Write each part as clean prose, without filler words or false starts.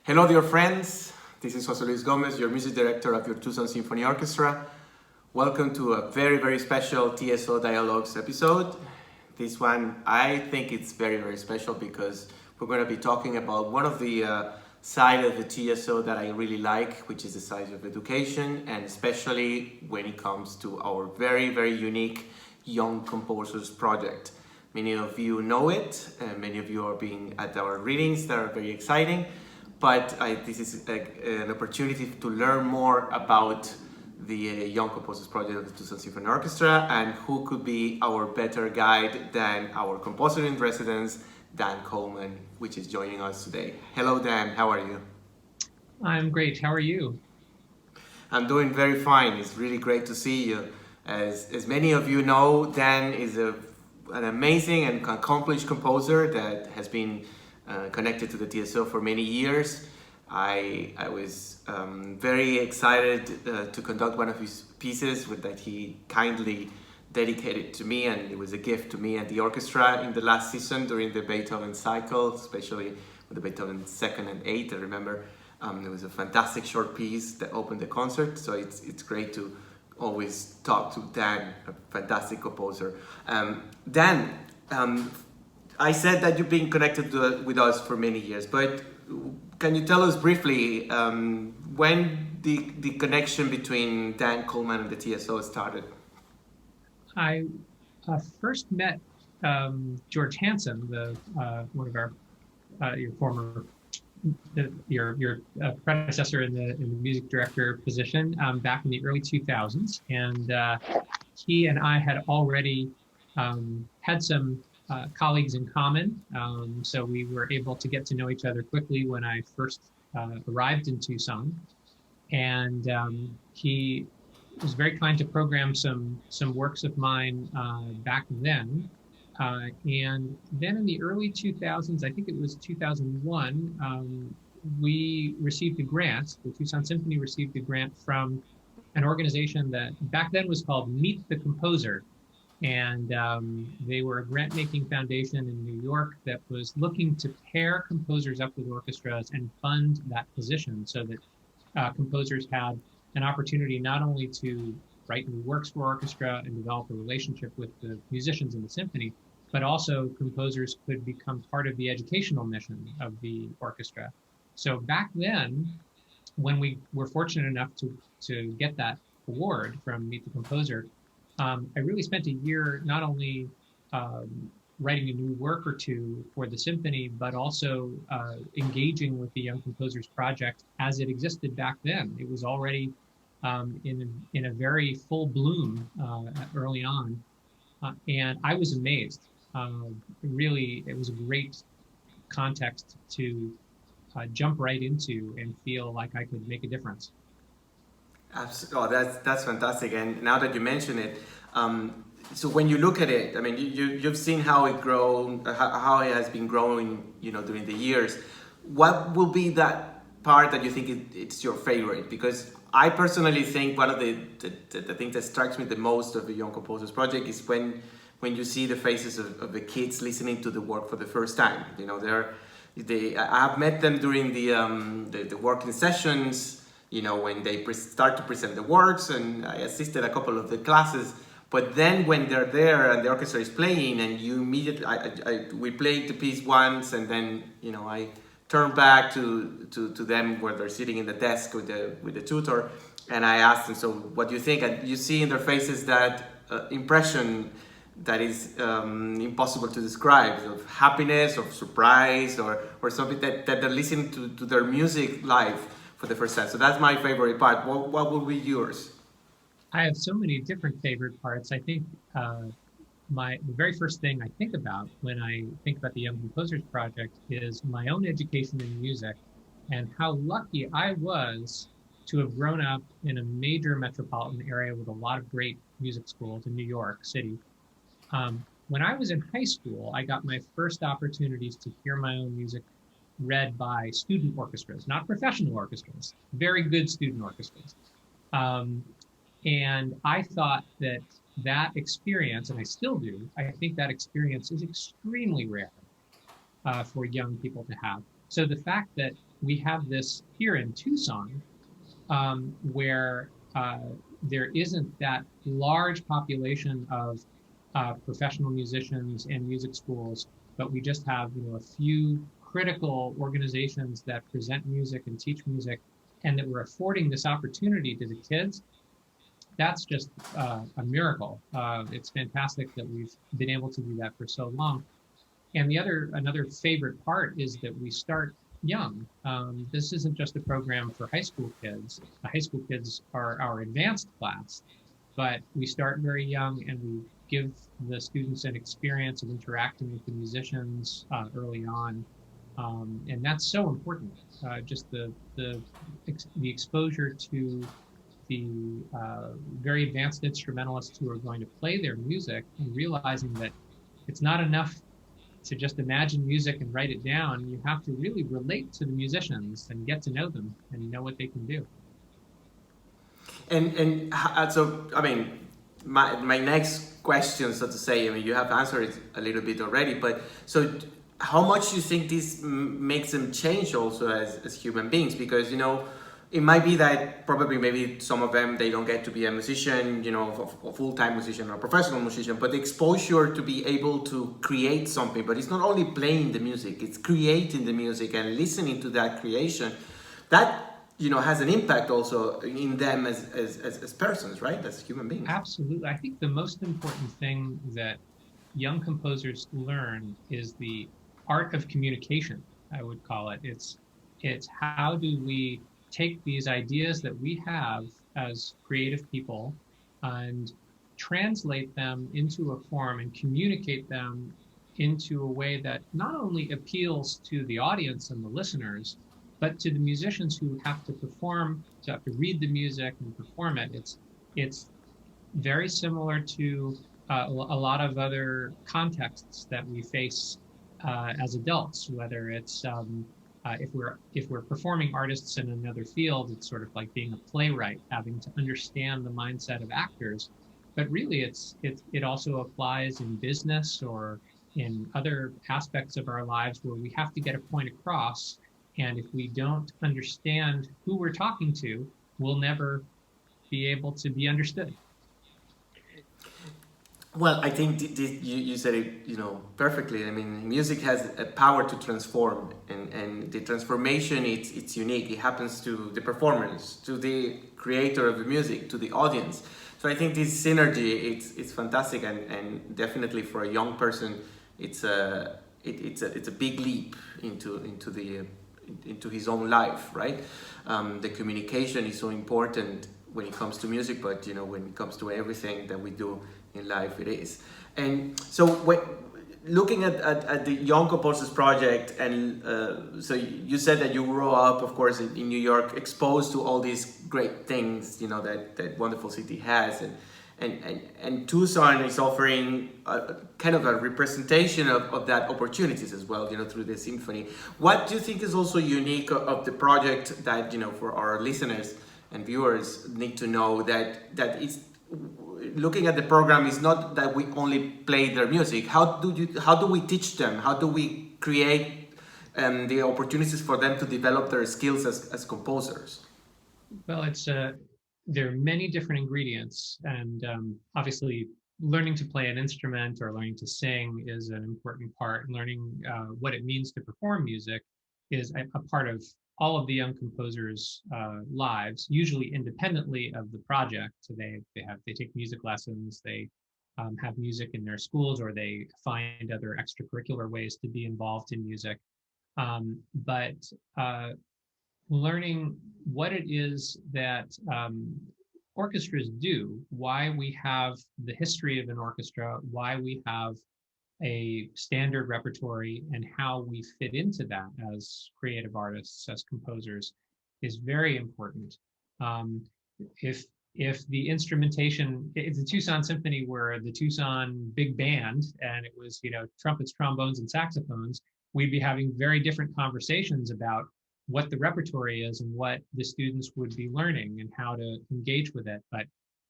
Hello, dear friends. This is José Luis Gomez, your music director of your Tucson Symphony Orchestra. Welcome to a very, very special TSO Dialogues episode. This one, I think it's very, very special because we're going to be talking about one of the side of the TSO that I really like, which is the side of education, and especially when it comes to our very, very unique Young Composers Project. Many of you know it, and many of you are being at our readings that are very exciting. But this is an opportunity to learn more about the Young Composers Project of the Tucson Symphony Orchestra, and who could be our better guide than our composer in residence, Dan Coleman, which is joining us today. Hello, Dan. How are you? I'm great. How are you? I'm doing very fine. It's really great to see you. As many of you know, Dan is an amazing and accomplished composer that has been connected to the TSO for many years. I was very excited to conduct one of his pieces that he kindly dedicated to me, and it was a gift to me and the orchestra in the last season during the Beethoven cycle, especially with the Beethoven second and eighth. I remember it was a fantastic short piece that opened the concert, so it's great to always talk to Dan, a fantastic composer. Dan, I said that you've been connected with us for many years, but can you tell us briefly when the connection between Dan Coleman and the TSO started? I first met George Hansen, the one of our your former your predecessor in the music director position back in the early 2000s, and he and I had already had some colleagues in common, so we were able to get to know each other quickly when I first arrived in Tucson, and he was very kind to program some works of mine back then. And then in the early 2000s, I think it was 2001, we received a grant. The Tucson Symphony received a grant from an organization that back then was called Meet the Composer. And they were a grant-making foundation in New York that was looking to pair composers up with orchestras and fund that position so that composers had an opportunity not only to write new works for orchestra and develop a relationship with the musicians in the symphony, but also composers could become part of the educational mission of the orchestra. So back then, when we were fortunate enough to get that award from Meet the Composer, I really spent a year not only writing a new work or two for the symphony, but also engaging with the Young Composers Project as it existed back then. It was already in a very full bloom early on, and I was amazed. Really, it was a great context to jump right into and feel like I could make a difference. Absolutely. Oh, that's fantastic. And now that you mention it, so when you look at it, I mean, you've seen how it grown, how it has been growing, during the years. What will be that part that you think it's your favorite? Because I personally think one of the things that strikes me the most of the Young Composers Project is when you see the faces of the kids listening to the work for the first time. I have met them during the working sessions, when they start to present the works, and I assisted a couple of the classes. But then when they're there and the orchestra is playing, and you immediately, we played the piece once, and then I turn back to them where they're sitting in the desk with the tutor, and I asked them, so what do you think? And you see in their faces that impression that is impossible to describe, of happiness, of surprise, or something that they're listening to their music live for the first time. So that's my favorite part. What would be yours? I have so many different favorite parts. I think the very first thing I think about when I think about the Young Composers Project is my own education in music and how lucky I was to have grown up in a major metropolitan area with a lot of great music schools in New York City. When I was in high school, I got my first opportunities to hear my own music read by student orchestras, not professional orchestras, very good student orchestras. Um, and I thought that experience, and I still do, I think that experience is extremely rare for young people to have. So the fact that we have this here in Tucson, where there isn't that large population of professional musicians and music schools, but we just have, a few critical organizations that present music and teach music, and that we're affording this opportunity to the kids. That's just a miracle. It's fantastic that we've been able to do that for so long. And another favorite part is that we start young. This isn't just a program for high school kids. The high school kids are our advanced class, but we start very young and we give the students an experience of interacting with the musicians early on. And that's so important. Just the exposure to the very advanced instrumentalists who are going to play their music, and realizing that it's not enough to just imagine music and write it down. You have to really relate to the musicians and get to know them and know what they can do. So I mean, my next question, so to say, I mean, you have answered it a little bit already, but so how much do you think this makes them change also as human beings? Because it might be that probably maybe some of them, they don't get to be a musician, a full-time musician or a professional musician, but the exposure to be able to create something. But it's not only playing the music, it's creating the music and listening to that creation. That has an impact also in them as persons, right? As human beings. Absolutely. I think the most important thing that young composers learn is the art of communication, I would call it. It's how do we take these ideas that we have as creative people and translate them into a form and communicate them into a way that not only appeals to the audience and the listeners, but to the musicians who have to perform, to have to read the music and perform it. It's very similar to a lot of other contexts that we face as adults, whether it's if we're performing artists in another field, it's sort of like being a playwright, having to understand the mindset of actors. But really, it also applies in business or in other aspects of our lives where we have to get a point across. And if we don't understand who we're talking to, we'll never be able to be understood. Well, I think you said it, perfectly. I mean, music has a power to transform, and the transformation it's unique. It happens to the performers, to the creator of the music, to the audience. So I think this synergy it's fantastic, and definitely for a young person, it's a big leap into his own life, right? The communication is so important when it comes to music, but when it comes to everything that we do in life, it is. And so looking at the Young Composers Project, and so you said that you grew up, of course, in New York, exposed to all these great things, that wonderful city has, and Tucson is offering kind of a representation of that opportunities as well, through the symphony. What do you think is also unique of the project that, for our listeners and viewers need to know, that it's looking at the program is not that we only play their music. How do we teach them? How do we create the opportunities for them to develop their skills as composers? Well, there are many different ingredients, and obviously learning to play an instrument or learning to sing is an important part. Learning what it means to perform music is a part of all of the young composers' lives, usually independently of the project. So they take music lessons, they have music in their schools, or they find other extracurricular ways to be involved in music. But learning what it is that orchestras do, why we have the history of an orchestra, why we have a standard repertory, and how we fit into that as creative artists, as composers, is very important. If the instrumentation, if the Tucson Symphony were the Tucson Big Band and it was, trumpets, trombones, and saxophones, we'd be having very different conversations about what the repertory is and what the students would be learning and how to engage with it. But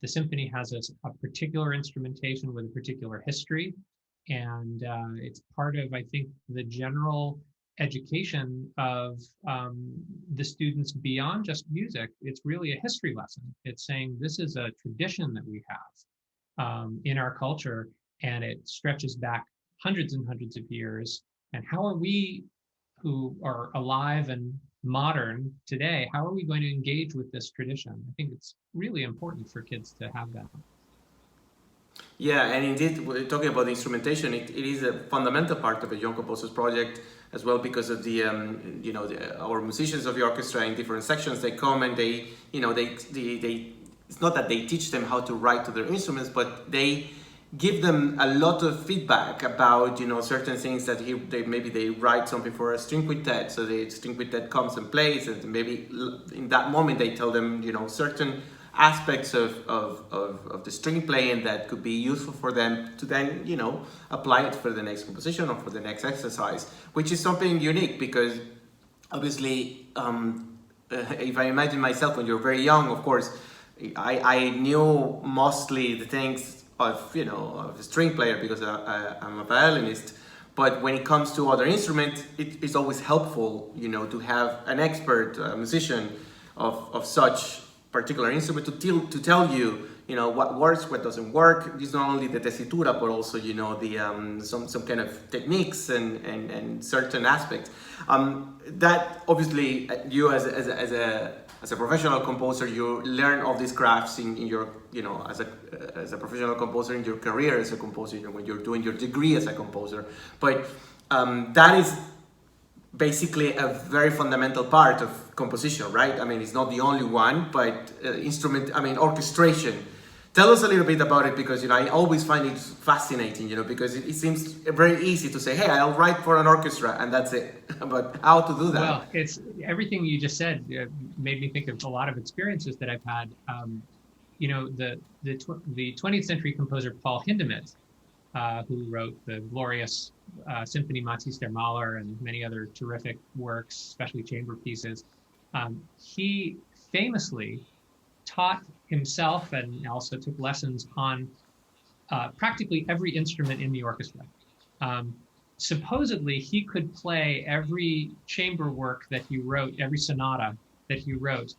the symphony has a particular instrumentation with a particular history, and it's part of, I think, the general education of the students beyond just music. It's really a history lesson. It's saying this is a tradition that we have in our culture, and it stretches back hundreds and hundreds of years. And how are we, who are alive and modern today, how are we going to engage with this tradition? I think it's really important for kids to have that. Yeah, and indeed, talking about the instrumentation, it is a fundamental part of a Young Composers project as well, because of the, our musicians of the orchestra in different sections, they come and they, it's not that they teach them how to write to their instruments, but they give them a lot of feedback about, certain things that maybe they write something for a string quintet, so the string quintet comes and plays, and maybe in that moment they tell them, certain aspects of the string playing that could be useful for them to then, apply it for the next composition or for the next exercise, which is something unique because obviously, if I imagine myself when you're very young, of course, I knew mostly the things of, of a string player because I'm a violinist. But when it comes to other instruments, it's always helpful, to have an expert musician of such particular instrument to tell you, what works, what doesn't work. It's not only the tessitura, but also, the some kind of techniques and certain aspects. That obviously you as a professional composer, you learn all these crafts in your, as a professional composer in your career as a composer, when you're doing your degree as a composer. But that is basically a very fundamental part of composition, right? I mean, it's not the only one, but orchestration. Tell us a little bit about it, because I always find it fascinating, because it seems very easy to say, hey, I'll write for an orchestra and that's it. But how to do that? Well, it's everything you just said made me think of a lot of experiences that I've had. The 20th century composer Paul Hindemith, who wrote the glorious Symphony Matis der Maler and many other terrific works, especially chamber pieces. He famously taught himself and also took lessons on practically every instrument in the orchestra. Supposedly, he could play every chamber work that he wrote, every sonata that he wrote.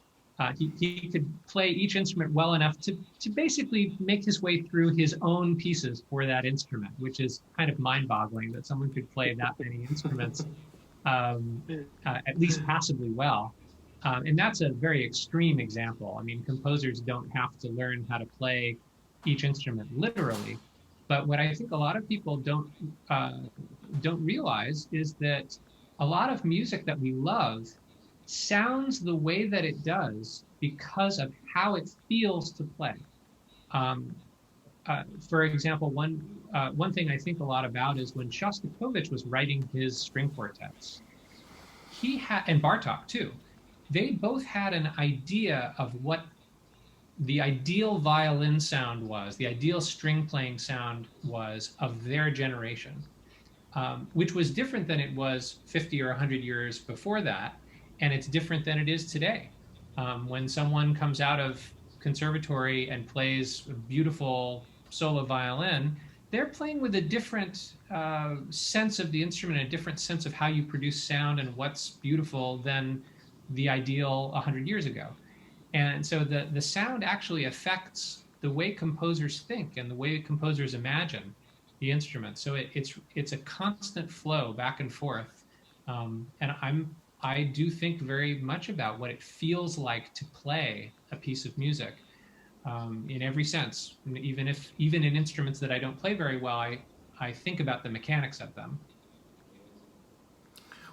He could play each instrument well enough to basically make his way through his own pieces for that instrument, which is kind of mind-boggling that someone could play that many instruments at least passably well. And that's a very extreme example. I mean, composers don't have to learn how to play each instrument literally. But what I think a lot of people don't realize is that a lot of music that we love sounds the way that it does because of how it feels to play. For example, one thing I think a lot about is when Shostakovich was writing his string quartets, and Bartók too, they both had an idea of what the ideal violin sound was, the ideal string playing sound was of their generation, which was different than it was 50 or 100 years before that. And it's different than it is today. When someone comes out of conservatory and plays a beautiful solo violin, they're playing with a different sense of the instrument, a different sense of how you produce sound and what's beautiful than the ideal 100 years ago. And so the sound actually affects the way composers think and the way composers imagine the instrument. So it's a constant flow back and forth. And I do think very much about what it feels like to play a piece of music in every sense. And even in instruments that I don't play very well, I think about the mechanics of them.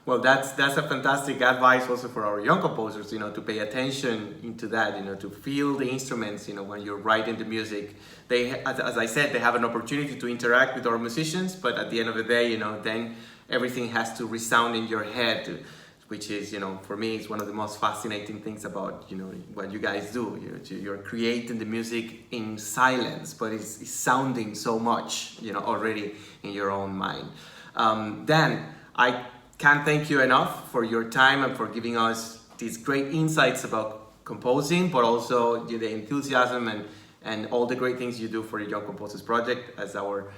Well, that's a fantastic advice also for our young composers, to pay attention into that, to feel the instruments, when you're writing the music. They, as I said, they have an opportunity to interact with our musicians, but at the end of the day, then everything has to resound in your head, which is, for me, it's one of the most fascinating things about, what you guys do. You're creating the music in silence, but it's sounding so much, already in your own mind. Dan, I can't thank you enough for your time and for giving us these great insights about composing, but also the enthusiasm and all the great things you do for the Young Composers Project as our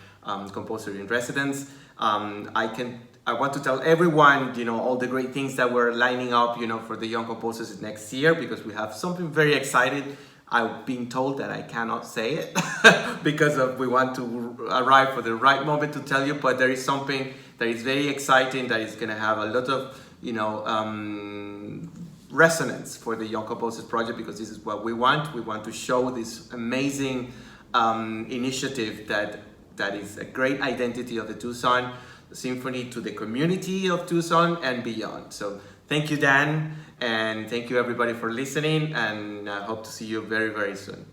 composer in residence. I can I want to tell everyone, all the great things that we're lining up, for the young composers next year, because we have something very exciting. I've been told that I cannot say it because we want to arrive for the right moment to tell you, but there is something that is very exciting that is going to have a lot of, resonance for the Young Composers Project, because this is what we want. We want to show this amazing initiative that is a great identity of the Tucson Symphony to the community of Tucson and beyond. So thank you, Dan, and thank you everybody for listening, and I hope to see you very, very soon.